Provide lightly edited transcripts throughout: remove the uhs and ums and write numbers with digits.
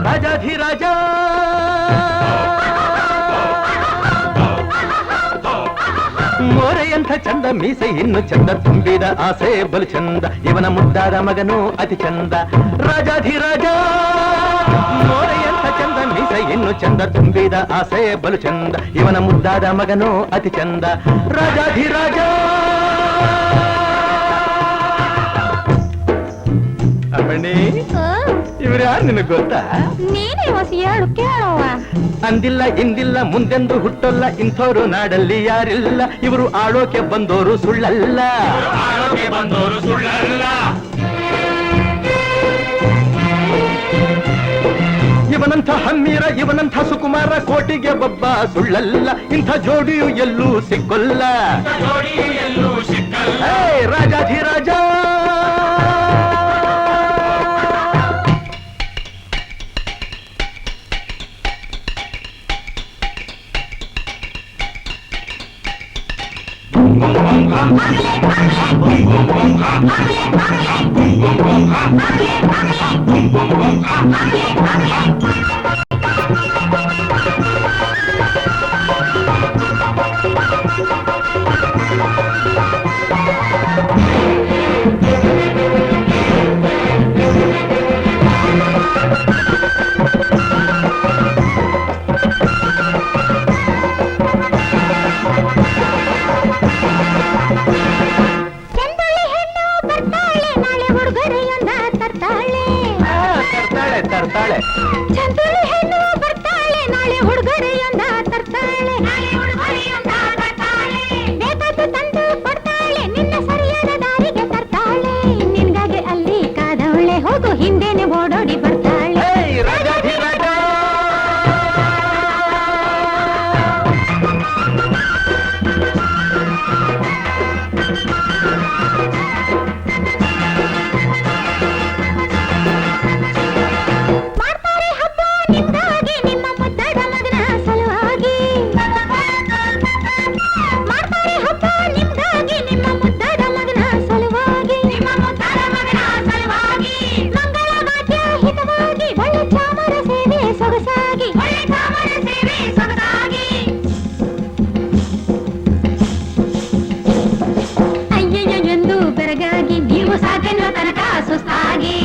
ರಾಜಾಧಿರಾಜ ಮೋರೆಯಂಥ ಚಂದ ಮೀಸೆ ಇನ್ನು ಚಂದ ತುಂಬಿದ ಆಸೆ ಬಲು ಚಂದ ಇವನ ಮುದ್ದಾದ ಮಗನು ಅತಿ ಚಂದ ರಾಜಾಧಿರಾಜ ಮೋರೆಯಂಥ ಚಂದ ಮೀಸೆ ಇನ್ನು ಚಂದ ತುಂಬಿದ ಆಸೆ ಬಲು ಚಂದ ಇವನ ಮುದ್ದಾದ ಮಗನು ಅತಿ ಚಂದ ರಾಜಾಧಿರಾಜ ಅಮ್ಮಣ್ಣಿ ಇವ್ರು ಯಾರು ನಿನಗ್ ಗೊತ್ತಾ? ನೀನೇ ಹೊಸ ಹೇಳು ಕೇಳುವ. ಅಂದಿಲ್ಲ ಇಂದಿಲ್ಲ ಮುಂದೆಂದು ಹುಟ್ಟಲ್ಲ ಇಂಥವ್ರು ನಾಡಲ್ಲಿ ಯಾರಿಲ್ಲ ಇವರು ಆಳೋಕೆ ಬಂದೋರು ಸುಳ್ಳಲ್ಲ ಇವನಂಥ ಹಮ್ಮೀರ ಇವನಂಥ ಸುಕುಮಾರ ಕೋಟಿಗೆ ಒಬ್ಬ ಸುಳ್ಳಲ್ಲ ಇಂಥ ಜೋಡಿಯು ಎಲ್ಲೂ ಸಿಕ್ಕೊಲ್ಲ ರಾಜಾಧಿರಾಜ ತರ್ತಾಳೆ ಚಂದುಳಿ ಹೆಣ್ಣು ಬರ್ತಾಳೆ ನಾಳೆ ಹುಡುಗರೆಯೊಂದ ತರ್ತಾಳೆ ಬೇಕಾದ್ದು ತಂದು ಕೊಡ್ತಾಳೆ ನಿನ್ನ ಸರಿಯಾದ ದಾರಿಗೆ ತರ್ತಾಳೆ ನಿನ್ಗಾಗಿ ಅಲ್ಲಿ ಕಾದವಳೆ ಹೋಗು ಹಿಂದೆನೆ ಓಡೋಡಿ ಬರ್ತಾಳೆ ಅಯ್ಯಯ್ಯ ಎಂದು ಬೆರಗಾಗಿ ನೀವು ಸಾಕೆನ್ನುವ ತನಕ ಸುಸ್ತಾಗಿ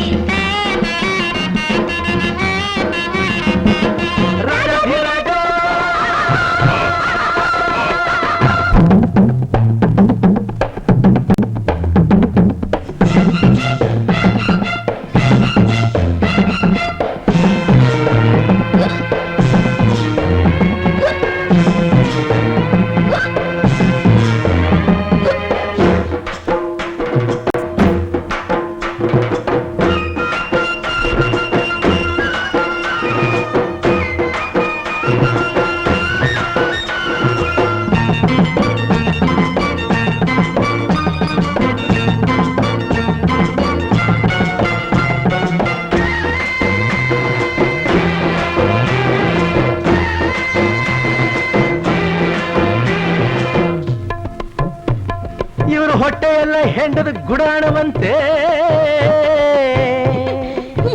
ಇವರು ಹೊಟ್ಟೆಯೆಲ್ಲ ಹೆಂಡದ ಗುಡಾಣವಂತೆ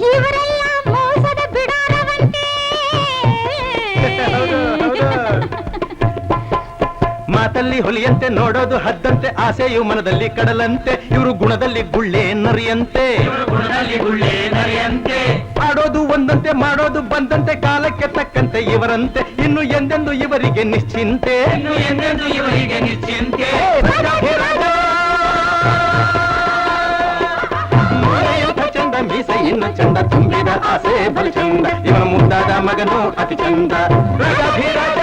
ಇವರೆಲ್ಲ ಮೋಸದ ಬಿಡಾರವಂತೆ ಮಾತಲ್ಲಿ ಹೊಲಿಯಂತೆ ನೋಡೋದು ಹದ್ದಂತೆ ಆಸೆಯು ಮನದಲ್ಲಿ ಕಡಲಂತೆ ಇವರು ಗುಣದಲ್ಲಿ ಗುಳ್ಳೆ ನರಿಯಂತೆ ಆಡೋದು ಒಂದಂತೆ ಮಾಡೋದು ಬಂದಂತೆ ಕಾಲಕ್ಕೆ ತಕ್ಕಂತೆ ಇವರಂತೆ ಇನ್ನು ಎಂದೆಂದು ಇವರಿಗೆ ನಿಶ್ಚಿಂತೆ ಚಂದ ಮೀಸ ಮೀಸೆ ಇನ್ನು ಚಂದ ತುಂಬಿದ ಆಸೆ ಬಲು ಚಂದ ಇವನ ಮುದ್ದಾದ ಮಗನು ಅತಿ ಚಂದ ರಾಜಾಧಿರಾಜ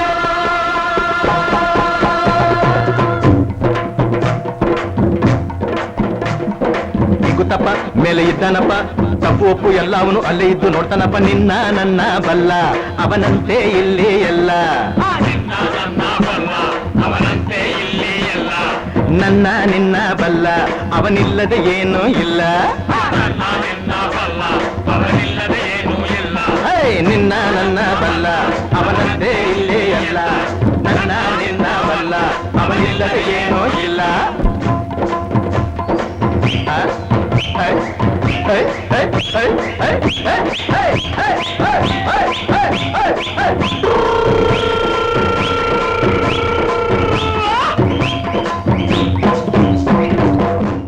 ಗುತ್ತಪ್ಪ ಮೇಲೆ ಇದ್ದಾನಪ್ಪ ತಪ್ಪು ಒಪ್ಪು ಎಲ್ಲ ಅವನು ಅಲ್ಲೇ ಇದ್ದು ನೋಡ್ತಾನಪ್ಪ ನಿನ್ನ ನನ್ನ ಬಲ್ಲ ಅವನಂತೆ ಇಲ್ಲಿ ಎಲ್ಲ ನನ್ನ ನಿನ್ನ ಬಲ್ಲ ಅವನಿಲ್ಲದೆ ಏನೂ ಇಲ್ಲ ನಿನ್ನ ನನ್ನ ಬಲ್ಲ ಅವನಂತೆ ಇಲ್ಲಿ ಎಲ್ಲ ನನ್ನ ನಿನ್ನ ಬಲ್ಲ ಅವನಿಲ್ಲದೆ ಏನೂ ಇಲ್ಲ hey, hey, hey, hey, hey, hey, hey, hey, hey, hey.